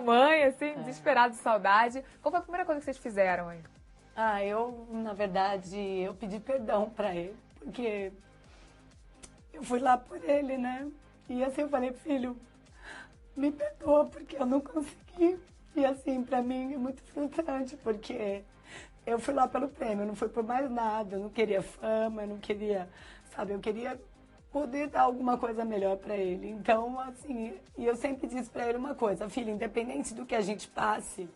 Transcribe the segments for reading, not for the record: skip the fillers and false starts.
mãe, assim, desesperado de saudade. Qual foi a primeira coisa que vocês fizeram aí? Na verdade, eu pedi perdão pra ele, porque eu fui lá por ele, né? E assim eu falei, filho, me perdoa porque eu não consegui. E assim, pra mim é muito frustrante, porque eu fui lá pelo prêmio, não fui por mais nada, eu não queria fama, eu não queria, sabe, eu queria poder dar alguma coisa melhor pra ele. Então, assim, e eu sempre disse pra ele uma coisa, filho, independente do que a gente passe,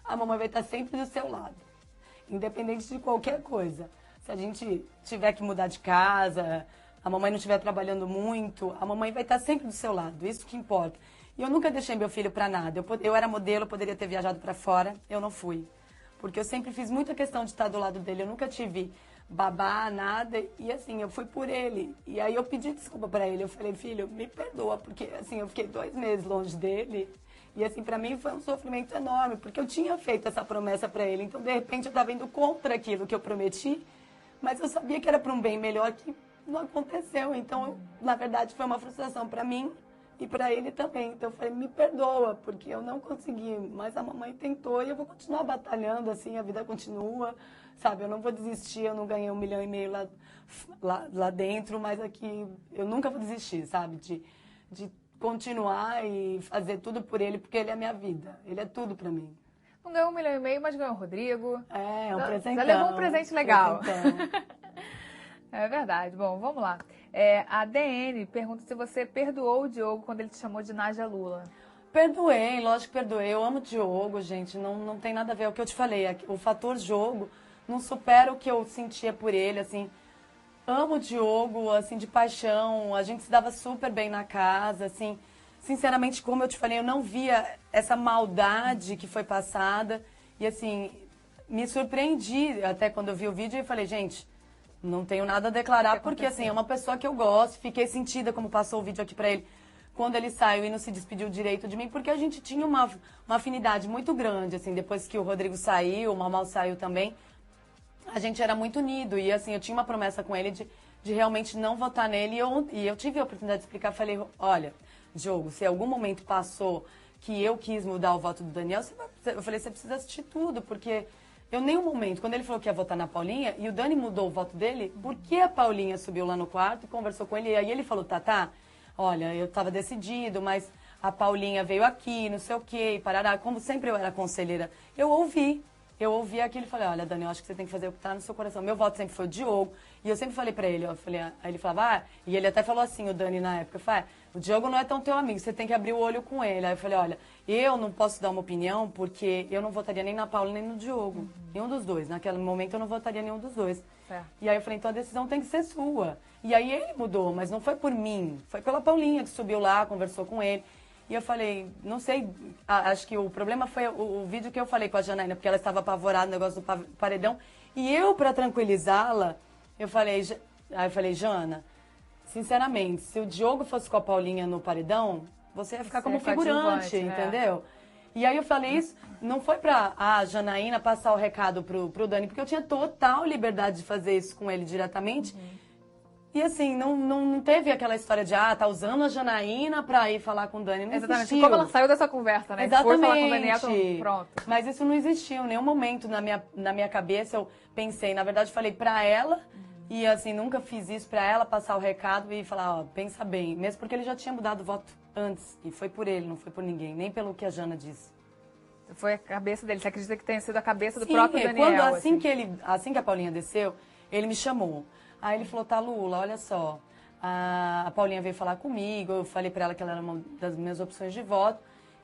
a mamãe vai estar sempre do seu lado, independente de qualquer coisa. Se a gente tiver que mudar de casa, a mamãe não estiver trabalhando muito, a mamãe vai estar sempre do seu lado, isso que importa. E eu nunca deixei meu filho para nada. Eu era modelo, eu poderia ter viajado para fora, eu não fui. Porque eu sempre fiz muita questão de estar do lado dele, eu nunca tive babá, nada, e assim, eu fui por ele. E aí eu pedi desculpa para ele, eu falei, filho, me perdoa, porque assim, eu fiquei 2 meses longe dele, e assim, para mim foi um sofrimento enorme, porque eu tinha feito essa promessa para ele, então de repente eu estava indo contra aquilo que eu prometi, mas eu sabia que era para um bem melhor que não aconteceu, então, na verdade, foi uma frustração para mim e para ele também. Então eu falei, me perdoa, porque eu não consegui, mas a mamãe tentou e eu vou continuar batalhando, assim, a vida continua, sabe? Eu não vou desistir, eu não ganhei 1,5 milhão lá dentro, mas aqui eu nunca vou desistir, sabe? De continuar e fazer tudo por ele, porque ele é a minha vida, ele é tudo para mim. Não ganhou 1,5 milhão, mas ganhou o Rodrigo. É um presentão. Já levou um presente legal. Presentão. É verdade. Bom, vamos lá. A DN pergunta se você perdoou o Diogo quando ele te chamou de Nádia Lula. Perdoei, lógico que perdoei. Eu amo o Diogo, gente. Não tem nada a ver. É o que eu te falei. O fator jogo não supera o que eu sentia por ele, assim. Amo o Diogo, assim, de paixão. A gente se dava super bem na casa, assim. Sinceramente, como eu te falei, eu não via essa maldade que foi passada. E, assim, me surpreendi até quando eu vi o vídeo e falei, gente, não tenho nada a declarar, porque, assim, é uma pessoa que eu gosto. Fiquei sentida como passou o vídeo aqui pra ele, quando ele saiu e não se despediu direito de mim, porque a gente tinha uma afinidade muito grande, assim, depois que o Rodrigo saiu, o Mamal saiu também, a gente era muito unido, e assim, eu tinha uma promessa com ele de realmente não votar nele, e eu tive a oportunidade de explicar, falei, olha, Diogo, se em algum momento passou que eu quis mudar o voto do Daniel, eu falei, você precisa assistir tudo, porque eu nenhum momento, quando ele falou que ia votar na Paulinha, e o Dani mudou o voto dele, porque a Paulinha subiu lá no quarto e conversou com ele, e aí ele falou, Tatá, olha, eu estava decidido, mas a Paulinha veio aqui, não sei o quê, e parará. Como sempre eu era conselheira, eu ouvi aquilo e falei, olha, Dani, eu acho que você tem que fazer o que está no seu coração. Meu voto sempre foi o Diogo, e eu sempre falei pra ele, aí ele falava, e ele até falou assim, o Dani na época, eu falei, o Diogo não é tão teu amigo, você tem que abrir o olho com ele. Aí eu falei, olha, eu não posso dar uma opinião, porque eu não votaria nem na Paula nem no Diogo, nenhum dos dois. Naquele momento eu não votaria nenhum dos dois. Certo. E aí eu falei, então a decisão tem que ser sua. E aí ele mudou, mas não foi por mim, foi pela Paulinha que subiu lá, conversou com ele. E eu falei, não sei, acho que o problema foi o vídeo que eu falei com a Janaína, porque ela estava apavorada no negócio do paredão. E eu, para tranquilizá-la, aí eu falei, Jana, sinceramente, se o Diogo fosse com a Paulinha no paredão, você ia ficar como figurante, entendeu? E aí eu falei isso, não foi pra Janaína passar o recado pro Dani, porque eu tinha total liberdade de fazer isso com ele diretamente. E assim, não teve aquela história de, tá usando a Janaína pra ir falar com o Dani. Não exatamente. existiu. Como ela saiu dessa conversa, né? Exatamente. Foi falar com o Daniel, pronto. Mas isso não existiu. Em nenhum momento na minha cabeça eu pensei. Na verdade, falei pra ela. E assim, nunca fiz isso pra ela passar o recado e falar, pensa bem. Mesmo porque ele já tinha mudado o voto antes. E foi por ele, não foi por ninguém. Nem pelo que a Jana disse. Foi a cabeça dele. Você acredita que tenha sido a cabeça do próprio Daniel? Assim que a Paulinha desceu, ele me chamou. Aí ele falou, tá, Lula, olha só, a Paulinha veio falar comigo, eu falei pra ela que ela era uma das minhas opções de voto,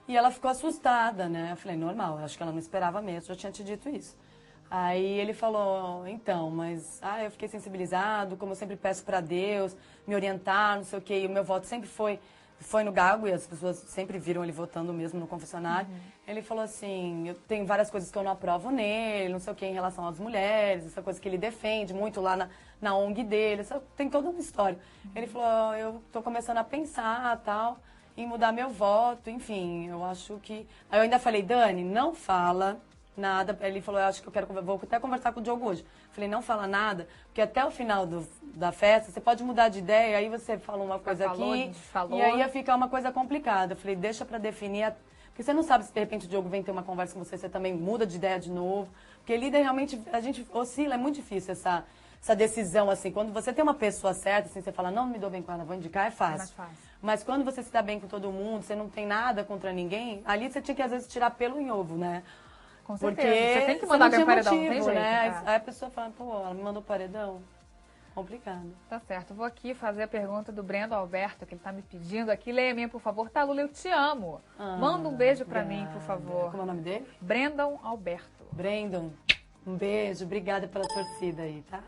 e ela ficou assustada, né? Eu falei, normal, acho que ela não esperava mesmo, já tinha te dito isso. Aí ele falou, então, mas eu fiquei sensibilizado, como eu sempre peço pra Deus me orientar, não sei o quê, e o meu voto sempre foi no Gago, e as pessoas sempre viram ele votando mesmo no confessionário. Ele falou assim, eu tenho várias coisas que eu não aprovo nele, não sei o que, em relação às mulheres, essa coisa que ele defende muito lá na ONG dele, tem toda uma história. Ele falou, eu tô começando a pensar, tal, em mudar meu voto, enfim, eu acho que... Aí eu ainda falei, Dani, não fala nada. Ele falou, eu acho que vou até conversar com o Diogo hoje. Falei, não fala nada, porque até o final da festa você pode mudar de ideia, aí você fala uma coisa aqui, e aí ia ficar uma coisa complicada. Eu falei, deixa pra definir, Porque você não sabe se de repente o Diogo vem ter uma conversa com você, você também muda de ideia de novo. Porque líder realmente, a gente oscila, é muito difícil essa decisão, assim. Quando você tem uma pessoa certa, assim, você fala, não me dou bem com ela, vou indicar, é fácil. mais fácil. Mas quando você se dá bem com todo mundo, você não tem nada contra ninguém, ali você tinha que, às vezes, tirar pelo em ovo, né? Com certeza. Porque Você tem que mandar alguém paredão, não tem jeito. né? Aí a pessoa fala, pô, ela me mandou paredão. Complicado. Tá certo. Vou aqui fazer a pergunta do Brendo Alberto, que ele tá me pedindo aqui. Leia a minha, por favor. Tá, Lula, eu te amo. Manda um beijo pra mim, por favor. Como é o nome dele? Brendon Alberto. Brandon, um beijo. Obrigada pela torcida aí, tá?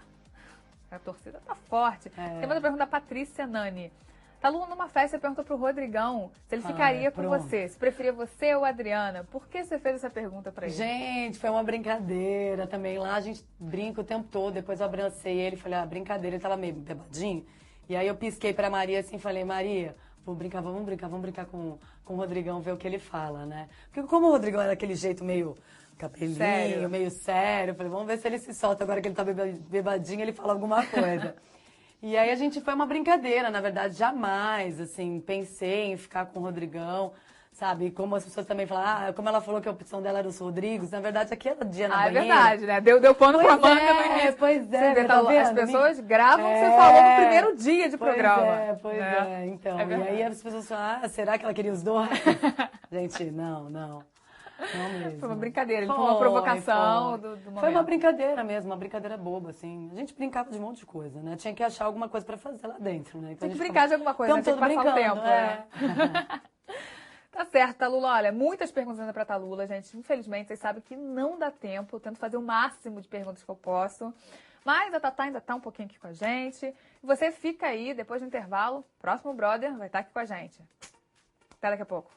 A torcida tá forte. Tem outra pergunta da Patrícia Nani. Tá, Lula, numa festa, você perguntou pro Rodrigão se ele ficaria com você, se preferia você ou a Adriana. Por que você fez essa pergunta pra ele? Gente, foi uma brincadeira também. Lá a gente brinca o tempo todo. Depois eu abracei ele e falei, brincadeira. Ele tava meio bebadinho. E aí eu pisquei pra Maria assim e falei, Maria, vamos brincar com o Rodrigão, ver o que ele fala, né? Porque como o Rodrigão era daquele jeito meio cabelinho, meio sério, eu falei, vamos ver se ele se solta agora que ele tá bebadinho, ele fala alguma coisa. E aí a gente foi uma brincadeira, na verdade, jamais, assim, pensei em ficar com o Rodrigão, sabe? Como as pessoas também falam, como ela falou que a opção dela era os Rodrigos, na verdade, aquele dia na banheira... É verdade, né? Deu pano pra manga no início. Pois é, vê, tá as pessoas gravam o que você falou no primeiro dia de programa. Pois é, então. E aí as pessoas falam, será que ela queria os dois? Gente, não mesmo. Foi uma brincadeira, foi uma provocação do momento. Foi uma brincadeira mesmo, uma brincadeira boba, assim. A gente brincava de um monte de coisa, né? Tinha que achar alguma coisa pra fazer lá dentro, né? Então, tinha que brincar de alguma coisa, né? Tinha que passar o tempo, né? Tá certo, Talula. Olha, muitas perguntas ainda pra Talula, gente. Infelizmente, vocês sabem que não dá tempo. Eu tento fazer o máximo de perguntas que eu posso. Mas a Tatá ainda tá um pouquinho aqui com a gente. E você fica aí, depois do intervalo, próximo brother vai estar aqui com a gente. Até daqui a pouco.